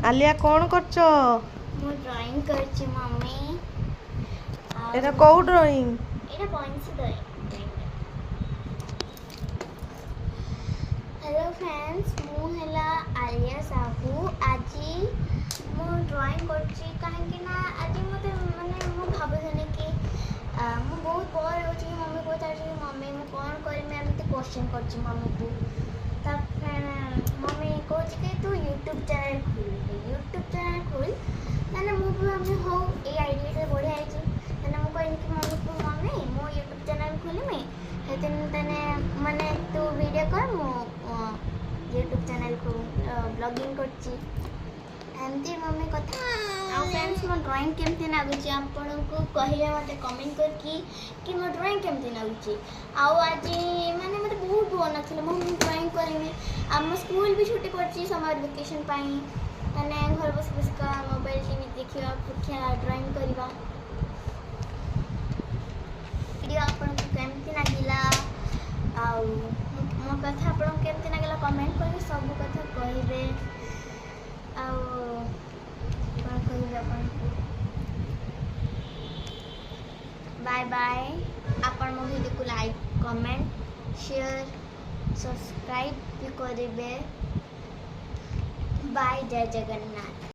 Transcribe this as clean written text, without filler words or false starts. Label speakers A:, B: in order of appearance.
A: आलिया कौन करछ?
B: मु ड्राइंग करछि मम्मी।
A: एटा कोउ ड्राइंग?
B: एटा पेंसिल ड्राइंग। हेलो फ्रेंड्स, मु हला आलिया साहू। आजी मु ड्राइंग करछि काहे ना आजी मते माने मु भाबुथनी कि मु बहुत बोर हो छी। मम्मी को ताजी मम्मी मु कोन करी मैं एमते क्वेश्चन करछि मम्मी को। तब मम्मी को कि तू यूट्यूब चैनल खोल ताने मु भी हो ए आईडिया से बढ़िया आइछि ताने मु कहनी कि मम्मी को मम्मी मु यूट्यूब चैनल खोलिमी हेतन ताने माने तू वीडियो कर मु यूट्यूब चैनल को ब्लॉगिंग करछि एमती मम्मी कथा। आ फ्रेंड्स मो ड्राइंग केमती लागुछि आपण को कहिले मते कमेंट कर कि मो ड्राइंग केमती लागुछि। आ आज माने मते बहुत बोर नथिले मु ड्राइंग करमी। हम स्कूल भी छुट्टी पड़छि समर वेकेशन पाई ताने घर बस बस का मोबाइल टीवी देखिया पुठिया ड्राइंग करबा। वीडियो आपण को केमती लागिला आ मो कथा आपण को केमती लागिला कमेंट करके सब कथा कहिबे। आ कोन कहिबे आपण बाय बाय। आपण मो वीडियो को लाइक कमेंट शेयर सब्सक्राइब भी करेंगे। बाय, जय जगन्नाथ।